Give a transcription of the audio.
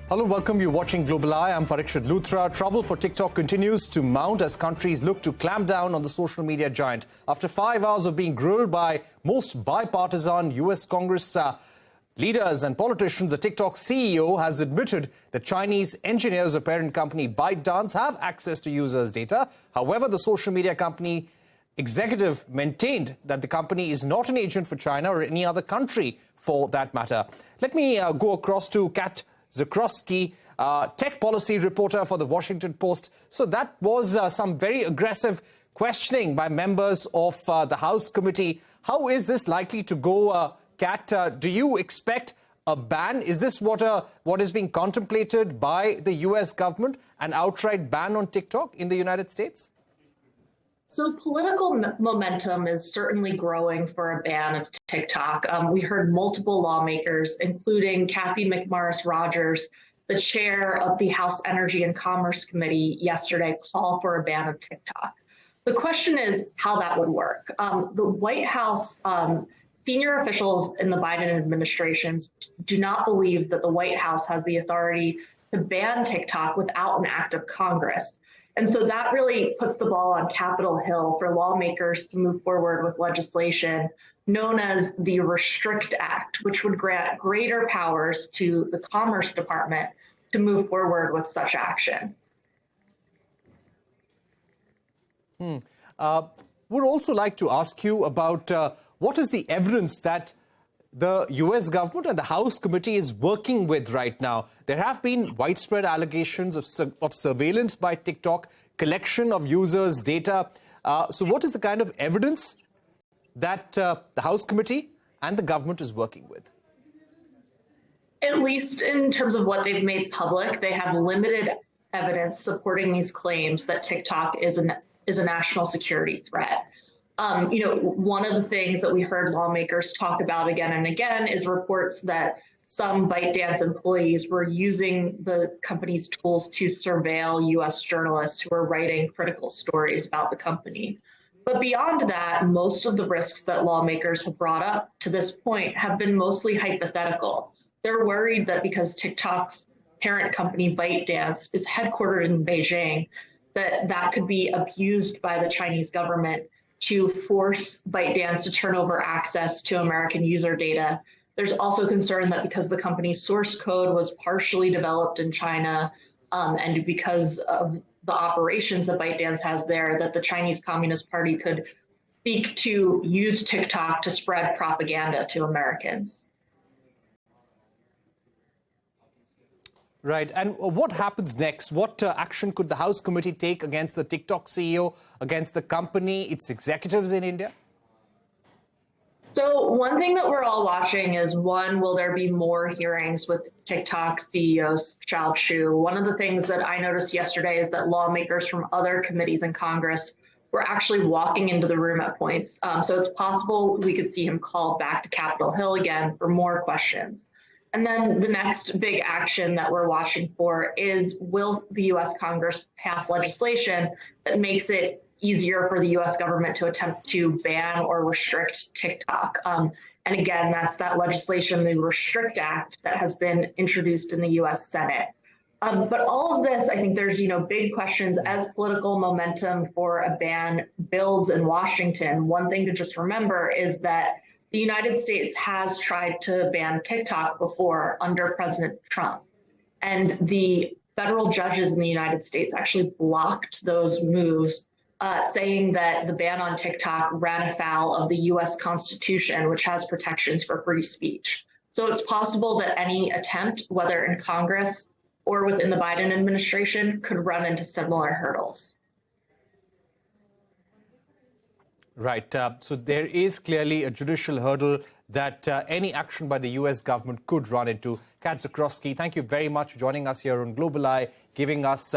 Hello, welcome. You're watching Global Eye. I'm Parikshit Luthra. Trouble for TikTok continues to mount as countries look to clamp down on the social media giant. After 5 hours of being grilled by most bipartisan U.S. Congress leaders and politicians, the TikTok CEO has admitted that Chinese engineers of parent company ByteDance have access to users' data. However, the social media company executive maintained that the company is not an agent for China or any other country for that matter. Let me go across to Zakrzewski, tech policy reporter for the Washington Post. So that was some very aggressive questioning by members of the House committee. How is this likely to go, Kat? Do you expect a ban? Is this what is being contemplated by the U.S. government, an outright ban on TikTok in the United States? So political momentum is certainly growing for a ban of TikTok. We heard multiple lawmakers, including Kathy McMorris-Rodgers, the chair of the House Energy and Commerce Committee yesterday, call for a ban of TikTok. The question is how that would work. The White House senior officials in the Biden administration do not believe that the White House has the authority to ban TikTok without an act of Congress. And so that really puts the ball on Capitol Hill for lawmakers to move forward with legislation known as the Restrict Act, which would grant greater powers to the Commerce Department to move forward with such action. Would also like to ask you about what is the evidence that the U.S. government and the House committee is working with right now. There have been widespread allegations of surveillance by TikTok, collection of users' data. So what is the kind of evidence that the House committee and the government is working with? At least in terms of what they've made public, they have limited evidence supporting these claims that TikTok is a national security threat. One of the things that we heard lawmakers talk about again and again is reports that some ByteDance employees were using the company's tools to surveil U.S. journalists who are writing critical stories about the company. But beyond that, most of the risks that lawmakers have brought up to this point have been mostly hypothetical. They're worried that because TikTok's parent company ByteDance is headquartered in Beijing, that could be abused by the Chinese government to force ByteDance to turn over access to American user data. There's also concern that because the company's source code was partially developed in China and because of the operations that ByteDance has there, that the Chinese Communist Party could seek to use TikTok to spread propaganda to Americans. Right. And what happens next? What action could the House committee take against the TikTok CEO, against the company, its executives in India? So one thing that we're all watching is, one, will there be more hearings with TikTok CEO Shou? One of the things that I noticed yesterday is that lawmakers from other committees in Congress were actually walking into the room at points. So it's possible we could see him called back to Capitol Hill again for more questions. And then the next big action that we're watching for is, will the U.S. Congress pass legislation that makes it easier for the U.S. government to attempt to ban or restrict TikTok? And again, that's that legislation, the Restrict Act, that has been introduced in the U.S. Senate. But all of this, I think there's big questions as political momentum for a ban builds in Washington. One thing to just remember is that the United States has tried to ban TikTok before under President Trump, and the federal judges in the United States actually blocked those moves, saying that the ban on TikTok ran afoul of the U.S. Constitution, which has protections for free speech. So it's possible that any attempt, whether in Congress or within the Biden administration, could run into similar hurdles. Right. So there is clearly a judicial hurdle that any action by the U.S. government could run into. Zakrzewski, thank you very much for joining us here on Global Eye, giving us